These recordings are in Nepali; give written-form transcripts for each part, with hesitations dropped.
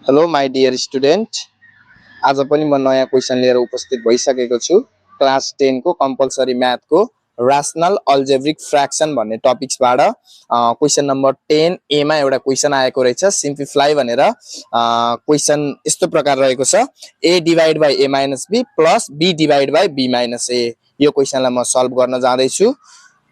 हेलो माई डियर स्टुडेन्ट, आज पनि म नयाँ क्वेसन लिएर उपस्थित भइसकेको छु। क्लास 10 को कम्पलसरी म्याथ को राशनल अल्जेब्रिक फ्र्याक्सन भन्ने टपिक्सबाट क्वेसन नम्बर 10 ए मा एउटा क्वेसन आएको रहेछ। सिम्प्लिफाई भनेर क्वेसन यस्तो प्रकार रहेको छ, A divide by A minus B plus B divide by B minus A. यो क्वेसनलाई म सल्भ गर्न जाँदैछु,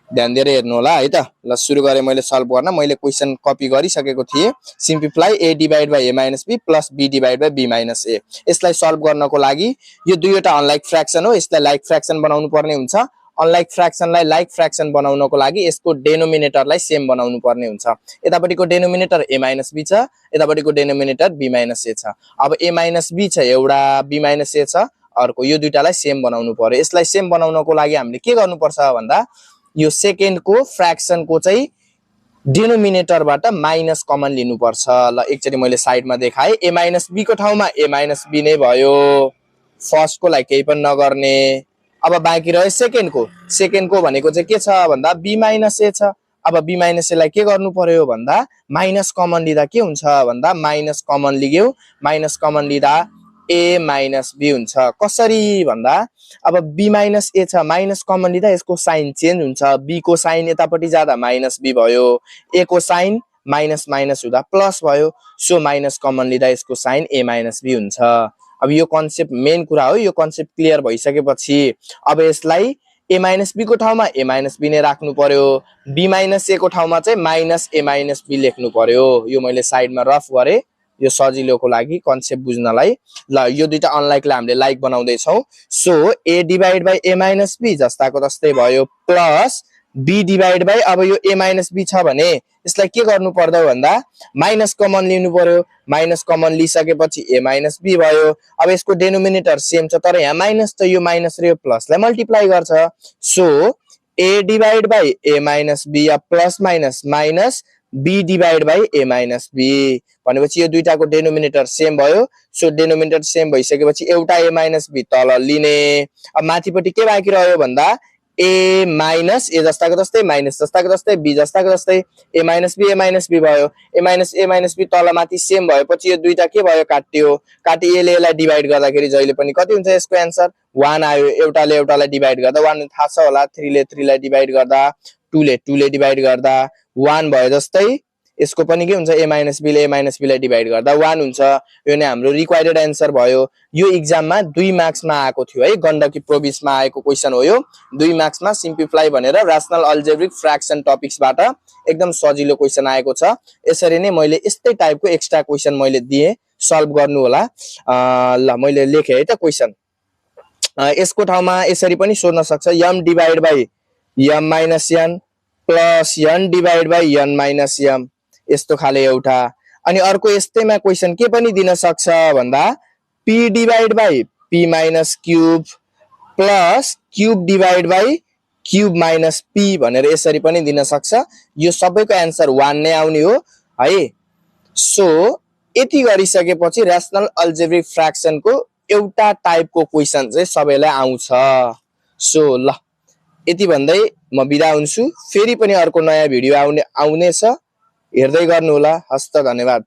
ध्यान दिएर हेर्नु होला है त। ल सुरु गरेँ मैले सल्भ गर्न। मैले क्वेसन कपी गरिसकेको थिएँ। Simplify A divide by A minus B plus B divide by B minus A. यसलाई सल्भ गर्नको लागि यो दुईवटा अनलाइक फ्र्याक्सन हो, यसलाई लाइक फ्र्याक्सन बनाउनु पर्ने हुन्छ। अनलाइक फ्र्याक्सनलाई लाइक फ्र्याक्सन बनाउनको लागि यसको डेनोमिनेटरलाई सेम बनाउनु पर्ने हुन्छ। यतापट्टिको डेनोमिनेटर ए माइनस बी छ, यतापट्टिको डेनोमिनेटर बी माइनस ए छ। अब ए माइनस बी छ एउटा, बी माइनस ए छ अर्को, यो दुईटालाई सेम बनाउनु पर्यो। यसलाई सेम बनाउनको लागि हामीले के गर्नुपर्छ भन्दा यो सेकेन्ड को फ्र्याक्सन को चाहिँ डिनोमिनेटरबाट माइनस कमन लिनुपर्छ। ल एकचोटि मैले साइडमा देखाएँ, ए माइनस बी को ठाउँमा ए माइनस बी नै भयो, फर्स्ट को लागि केही पनि नगर्ने। अब बाँकी रह्यो सेकेन्ड को भनेको चाहिँ के छ भन्दा बी माइनस ए छ। अब बी माइनस ए लाई के गर्नु पर्यो भन्दा माइनस कमन लिँदा के हुन्छ भन्दा माइनस कमन लिग्यौ, माइनस कमन लिँदा ए माइनस बी हुन्छ। कसरी भन्दा अब बी माइनस ए छ, माइनस कमन लिँदा यसको साइन चेन्ज हुन्छ। बी को साइन यतापट्टि जाँदा माइनस बी भयो, ए को साइन माइनस माइनस हुँदा प्लस भयो। सो माइनस कमन लिँदा यसको साइन ए माइनस बी हुन्छ। अब यो कन्सेप्ट मेन कुरा हो। यो कन्सेप्ट क्लियर भइसकेपछि अब यसलाई ए माइनस बी को ठाउँमा ए माइनस बी नै राख्नु पर्यो, बी माइनस ए को ठाउँमा चाहिँ माइनस ए माइनस बी लेख्नु पर्यो। यो मैले साइडमा रफ गरेँ यो सजिलोको लागि कन्सेप्ट बुझ्नलाई। ल यो दुईटा अनलाइकलाई हामीले लाइक बनाउँदैछौँ। So A divide by A minus B जस्ताको तस्तै भयो, प्लस बी डिवाइड बाई, अब यो ए माइनस बी छ भने यसलाई के गर्नु पर्दा भन्दा माइनस कमन लिनु पर्यो। माइनस कमन लिइसकेपछि ए माइनस बी भयो। अब यसको डेनोमिनेटर सेम छ, तर यहाँ माइनस छ, यो माइनस र यो प्लसलाई मल्टिप्लाई गर्छ। So A divide by A minus B या plus minus minus B divide by A minus B भनेपछि यो दुईटाको डेनोमिनेटर सेम भयो। सो डेनोमिनेटर सेम भइसकेपछि एउटा ए माइनस बी तल लिने। अब माथिपट्टि के बाँकी रह्यो भन्दा ए माइनस ए जस्ताको जस्तै माइनस जस्ताको जस्तै बी जस्ताको जस्तै ए माइनस बी भयो। ए माइनस बी तल माथि सेम भएपछि यो दुईटा के भयो काट्यो, काटी एले यसलाई डिभाइड गर्दाखेरि जहिले पनि कति हुन्छ यसको एन्सर 1 आयो। एउटाले एउटालाई डिभाइड गर्दा 1 थाहा छ होला, 3 ले 3 लाई डिभाइड गर्दा 2 ले 2 ले डिभाइड गर्दा 1 भयो। जस्तै यसको पनि के हुन्छ, ए माइनस बी लाई डिभाइड गर्दा 1 हुन्छ। यो नै हाम्रो रिक्वायर्ड एन्सर भयो। यो इक्जाममा 2 मार्क्समा आएको थियो है, गण्डकी प्रोभिन्समा आएको क्वेसन हो यो। 2 मार्क्समा सिम्प्लिफाई भनेर राशनल अल्जेब्रिक फ्र्याक्सन टपिक्सबाट एकदम सजिलो क्वेसन आएको छ। यसरी नै मैले यस्तै टाइपको एक्स्ट्रा क्वेसन मैले दिएँ, सल्भ गर्नु होला। ल मैले लेखेँ है त क्वेसन। यसको ठाउँमा यसरी पनि सोध्न सक्छ, यम डिवाइड बाई यम minus N plus N divide by N minus यम, यस्तो खाले एउटा। अनि अर्को यस्तैमा क्वेसन के पनि दिन सक्छ भन्दा P divide by P minus cube plus cube divide by cube minus P भनेर यसरी पनि दिन सक्छ। यो सबैको एन्सर 1 नै आउने हो है। सो यति गरिसकेपछि राशनल अल्जेब्रिक फ्र्याक्सनको एउटा टाइपको क्वेसन चाहिँ सबैलाई आउँछ। सो ल यति भन्दै म बिदा हुन्छु। फेरि पनि अर्को नयाँ भिडियो आउनेछ, हेर्दै गर्नु होला। हस्त, धन्यवाद।